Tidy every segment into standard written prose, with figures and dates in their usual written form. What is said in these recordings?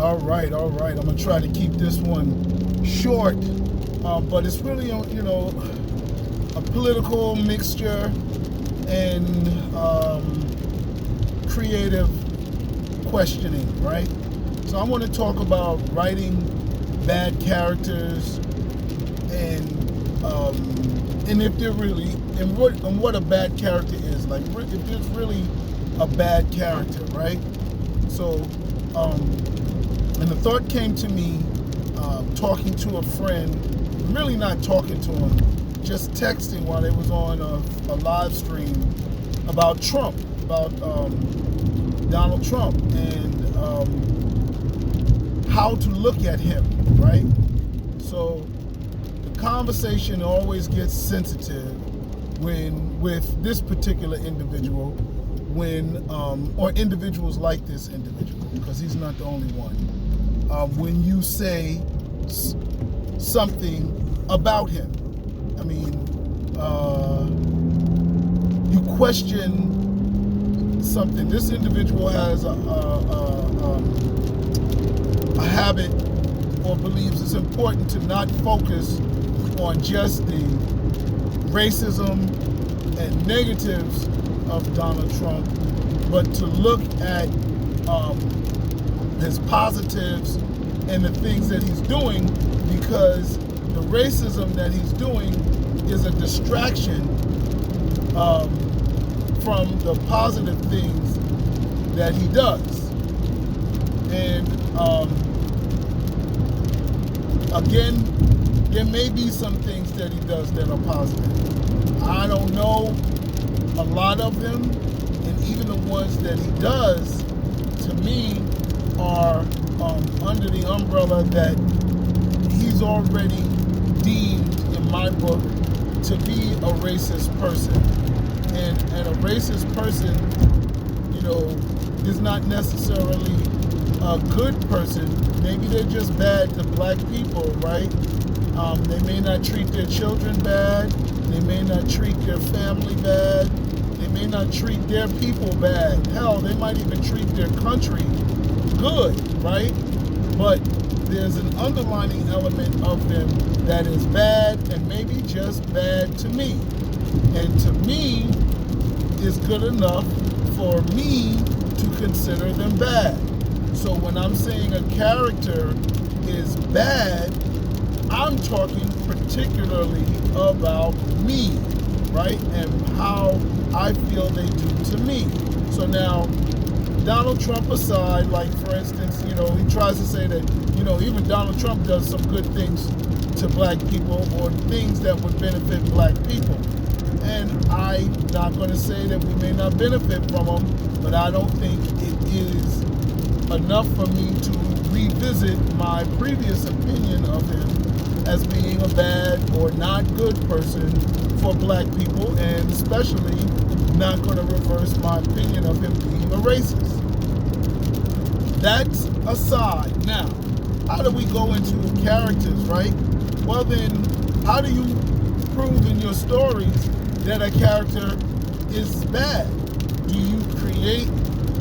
All right, all right. I'm gonna try to keep this one short, but it's really, a political mixture and creative questioning, right? So I want to talk about writing bad characters and if they're really and what a bad character is, like if there's really a bad character, right? So and the thought came to me talking to a friend, really not talking to him, just texting while they was on a live stream about Trump, about Donald Trump, and how to look at him, right? So the conversation always gets sensitive with this particular individual, or individuals like this individual, because he's not the only one. When you say something about him, I mean, you question something. This individual has a habit, or believes it's important to not focus on just the racism and negatives of Donald Trump, but to look at his positives and the things that he's doing, because the racism that he's doing is a distraction from the positive things that he does. And again, there may be some things that he does that are positive. I don't know a lot of them, and even the ones that he does, to me, are under the umbrella that he's already deemed, in my book, to be a racist person. And a racist person, is not necessarily a good person. Maybe they're just bad to black people, right? They may not treat their children bad. They may not treat their family bad. They may not treat their people bad. Hell, they might even treat their country good, right? But there's an underlining element of them that is bad, and maybe just bad to me. And to me, is good enough for me to consider them bad. So when I'm saying a character is bad, I'm talking particularly about me, right? And how I feel they do to me. So now, Donald Trump aside, like for instance, he tries to say that, even Donald Trump does some good things to black people, or things that would benefit black people. And I'm not going to say that we may not benefit from them, but I don't think it is enough for me to revisit my previous opinion of him as being a bad or not good person for black people, and especially not going to reverse my opinion of him being a racist. That's aside. Now, how do we go into characters, right? Well then, how do you prove in your stories that a character is bad? Do you create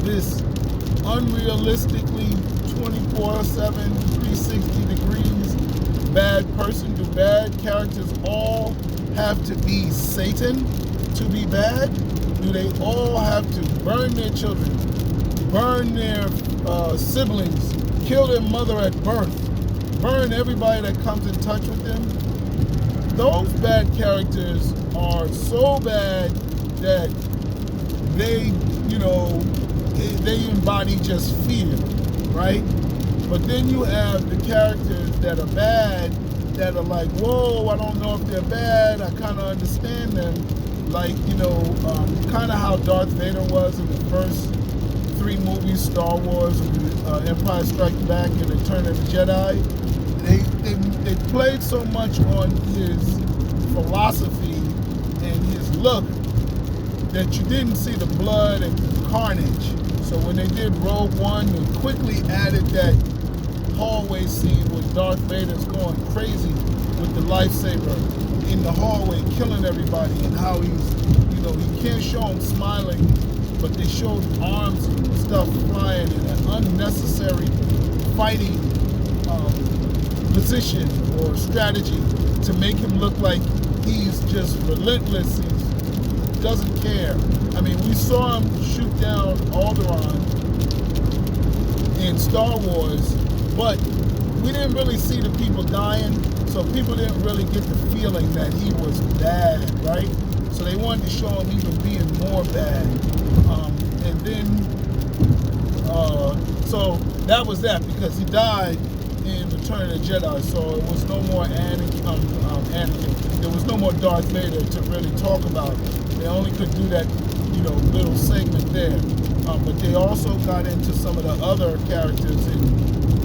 this unrealistically 24/7, 360 degrees bad person? Do bad characters all have to be Satan to be bad? Do they all have to burn their children, burn their siblings, kill their mother at birth, burn everybody that comes in touch with them? Those bad characters are so bad that they embody just fear, right? But then you have the characters that are bad, that are like, whoa, I don't know if they're bad, I kind of understand them. Like, kind of how Darth Vader was in the first 3 movies, Star Wars, Empire Strikes Back, and Return of the Jedi. They played so much on his philosophy and his look that you didn't see the blood and carnage. So when they did Rogue One, they quickly added that hallway scene where Darth Vader's going crazy with the lightsaber in the hallway, killing everybody, and how he's, he can't show him smiling, but they showed arms and stuff flying and an unnecessary fighting position or strategy to make him look like he's just relentless. He doesn't care. I mean, we saw him shoot down Alderaan in Star Wars, but we didn't really see the people dying, so people didn't really get the feeling that he was bad, right? So they wanted to show him even being more bad. And then, so that was that, because he died in Return of the Jedi, so it was no more Anakin. There was no more Darth Vader to really talk about. They only could do that, little segment there. But they also got into some of the other characters in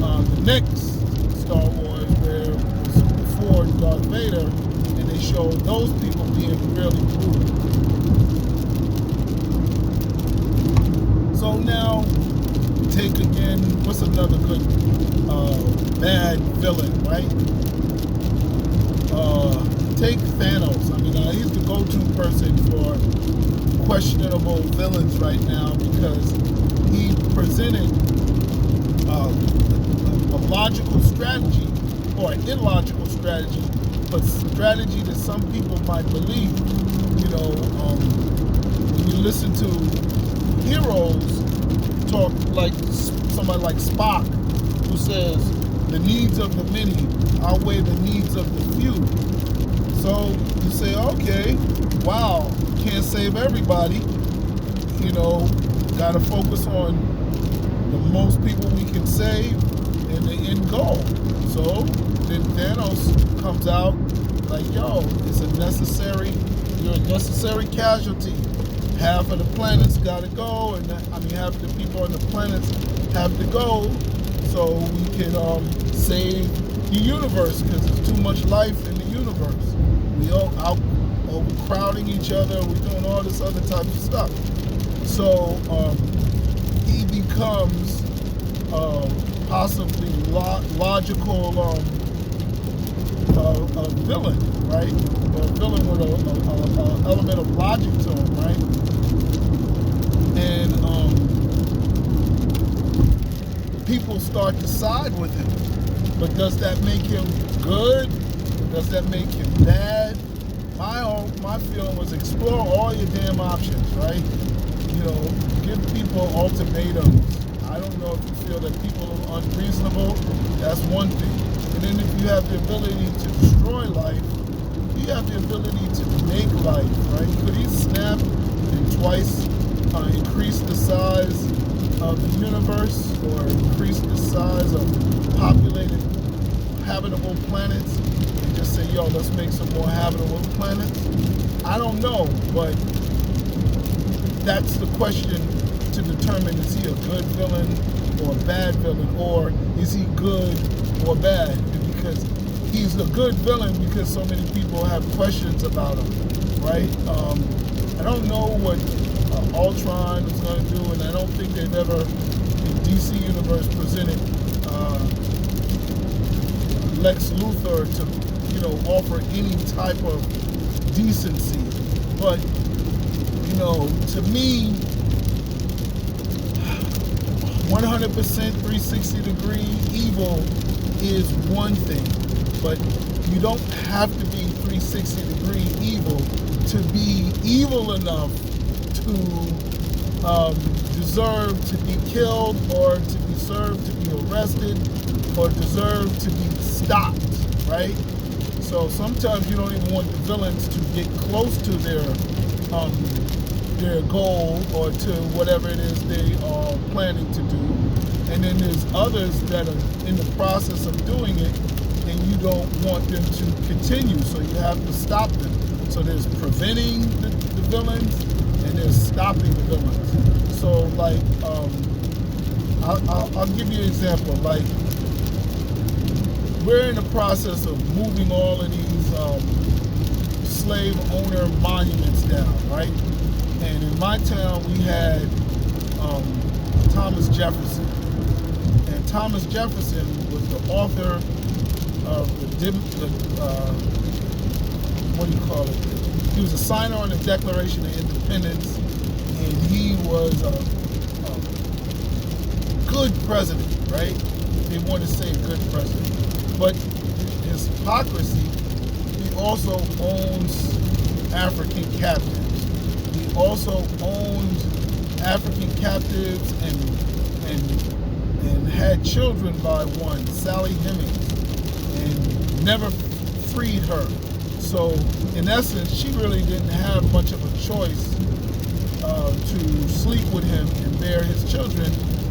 the next Star Wars, where it was before Darth Vader, and they showed those people being really brutal. So now, take again, what's another good bad villain, right? Take Thanos. I mean, he's the go-to person for questionable villains right now, because he presented a logical strategy, or an illogical strategy, but strategy that some people might believe. When you listen to heroes talk, like somebody like Spock, who says the needs of the many outweigh the needs of the few. So you say, okay, wow, can't save everybody. Got to focus on the most people we can save and the end goal. So then Thanos comes out like, yo, you're a necessary casualty. Half of the planet's got to go, and half of the people on the planets have to go, so we can save the universe, because there's too much life in the universe. We all out overcrowding each other. We're doing all this other type of stuff. So he becomes possibly logical a villain, right? Or a villain with an element of logic to him, right? And people start to side with him. But does that make him good? Does that make him bad? My feeling was explore all your damn options, right? Give people ultimatums. I don't know if you feel that people are unreasonable. That's one thing. And then if you have the ability to destroy life, you have the ability to make life, right? Could he snap and twice increase the size of the universe, or increase the size of populated habitable planets, and just say, yo, let's make some more habitable planets? I don't know, but that's the question to determine, is he a good villain or a bad villain, or is he good or bad? Because he's a good villain because so many people have questions about him, right? I don't know what Ultron is going to do, and I don't think they've ever, in DC Universe, presented Lex Luthor to, offer any type of decency. But, to me, 100% 360-degree evil is one thing, but you don't have to be 360-degree evil to be evil enough to deserve to be killed, or to deserve to be arrested, or deserve to be stopped, right? So sometimes you don't even want the villains to get close to their goal, or to whatever it is they are planning to do. And then there's others that are in the process of doing it, and you don't want them to continue, so you have to stop them. So there's preventing the villains, and there's stopping the villains. So like, I'll give you an example. Like, we're in the process of moving all of these slave owner monuments down, right? And in my town, we had Thomas Jefferson. And Thomas Jefferson was the author of what do you call it? He was a signer on the Declaration of Independence, and he was a good president, right? they want to say good president. But his hypocrisy, he also owns African captives. He also owned African captives and had children by one, Sally Hemings, and never freed her. So in essence, she really didn't have much of a choice to sleep with him and bear his children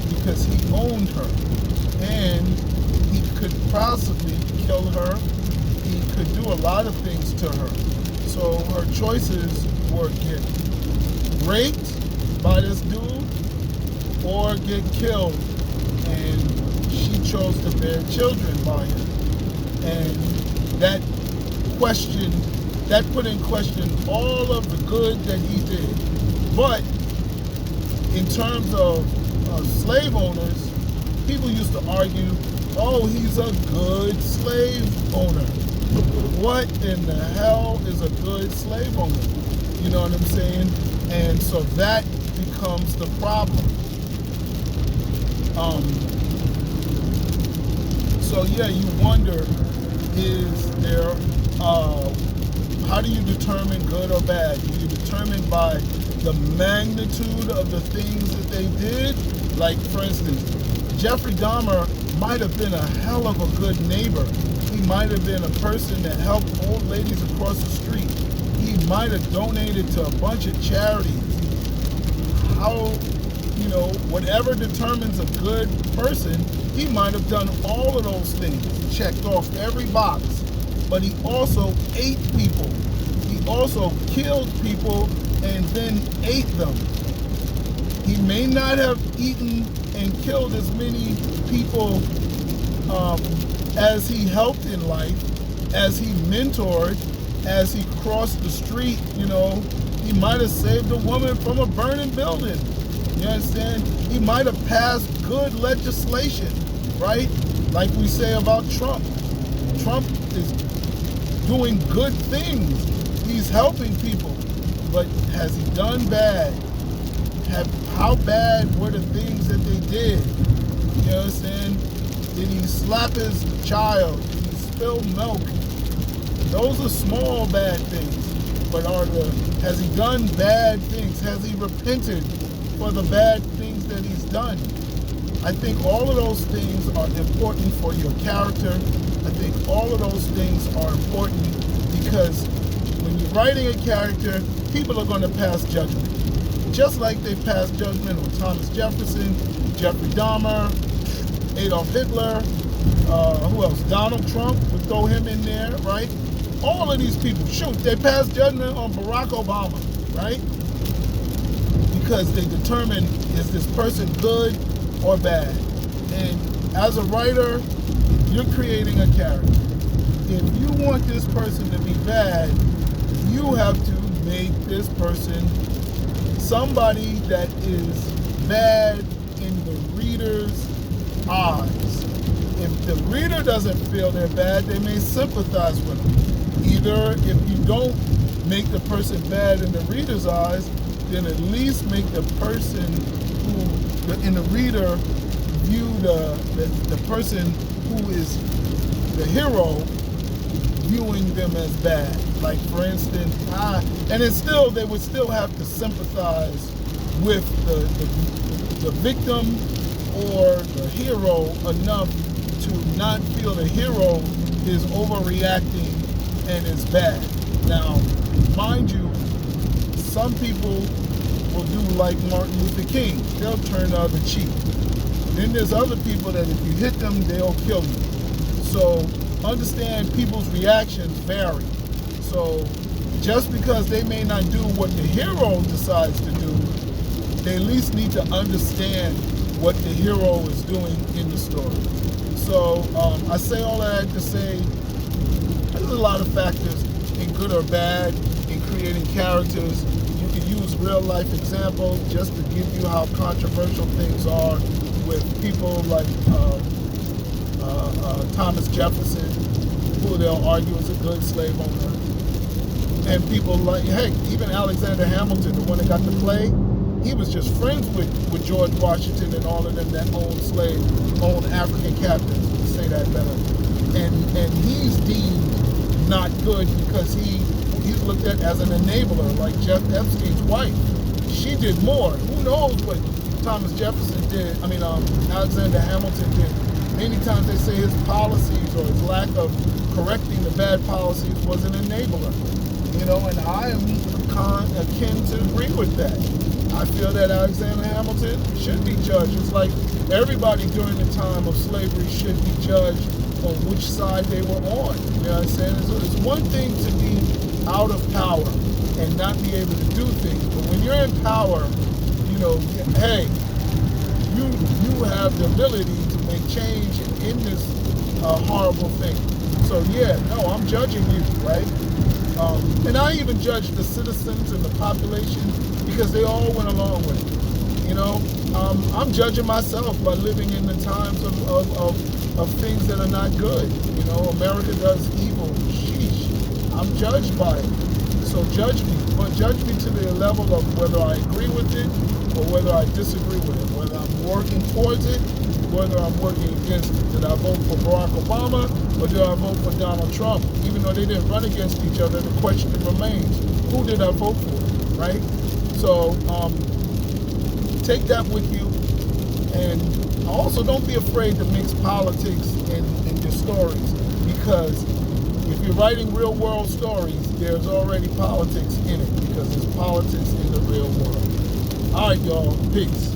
because he owned her. And he could possibly kill her. He could do a lot of things to her. So her choices were get raped by this dude or get killed. And she chose to bear children by him. And that put in question all of the good that he did. But in terms of slave owners, people used to argue, oh, he's a good slave owner. What in the hell is a good slave owner? You know what I'm saying? And so that becomes the problem. So yeah, you wonder, is there, how do you determine good or bad? Do you determine by the magnitude of the things that they did? Like, for instance, Jeffrey Dahmer might have been a hell of a good neighbor. He might have been a person that helped old ladies across the street. He might have donated to a bunch of charities. How, you know, whatever determines a good person, he might have done all of those things, checked off every box. But he also ate people. He also killed people and then ate them. He may not have eaten and killed as many people as he helped in life, as he mentored, as he crossed the street. You know, he might have saved a woman from a burning building. You understand? He might have passed good legislation, right? Like we say about Trump. Trump is doing good things. He's helping people. But has he done bad? How bad were the things that they did? You know what I'm saying? Did he slap his child? Did he spill milk? Those are small bad things. But has he done bad things? Has he repented for the bad things that he's done? I think all of those things are important for your character. I think all of those things are important because when you're writing a character, people are going to pass judgment. Just like they passed judgment on Thomas Jefferson, Jeffrey Dahmer, Adolf Hitler, who else? Donald Trump, would throw him in there, right? All of these people, shoot, they passed judgment on Barack Obama, right? Because they determine, is this person good or bad? And as a writer, you're creating a character. If you want this person to be bad, you have to make this person somebody that is bad in the reader's eyes. If the reader doesn't feel they're bad, they may sympathize with them. Either if you don't make the person bad in the reader's eyes, then at least make the person who, in the reader, view the person who is the hero, viewing them as bad. Like, for instance, and it's still, they would still have to sympathize with the victim or the hero enough to not feel the hero is overreacting and is bad. Now, mind you, some people will do like Martin Luther King. They'll turn the other cheek. Then there's other people that if you hit them, they'll kill you. So understand people's reactions vary. So just because they may not do what the hero decides to do, they at least need to understand what the hero is doing in the story. So I say all that to say there's a lot of factors in good or bad in creating characters. You can use real life examples just to give you how controversial things are with people like Thomas Jefferson, who they'll argue is a good slave owner. And people like, heck, even Alexander Hamilton, the one that got the play, he was just friends with George Washington and all of them that owned African captives, to say that better. And he's deemed not good because he's looked at as an enabler, like Jeff Epstein's wife. She did more. Who knows what Thomas Jefferson did? I mean, Alexander Hamilton did. Many times they say his policies or his lack of correcting the bad policies was an enabler. You know, and I am akin to agree with that. I feel that Alexander Hamilton should be judged. It's like everybody during the time of slavery should be judged on which side they were on. You know what I'm saying? It's one thing to be out of power and not be able to do things, but when you're in power, you know, hey, you have the ability to make change and end this horrible thing. So yeah, no, I'm judging you, right? And I even judge the citizens and the population because they all went along with it. You know, I'm judging myself by living in the times of things that are not good. You know, America does evil. Sheesh. I'm judged by it. So judge me, but judge me to the level of whether I agree with it or whether I disagree with it, whether I'm working towards it, whether I'm working against it. Did I vote for Barack Obama or did I vote for Donald Trump? Even though they didn't run against each other, the question remains, who did I vote for, right? So take that with you, and also don't be afraid to mix politics in your stories, because if you're writing real world stories, there's already politics in it, because there's politics in the real world. All right, y'all, peace.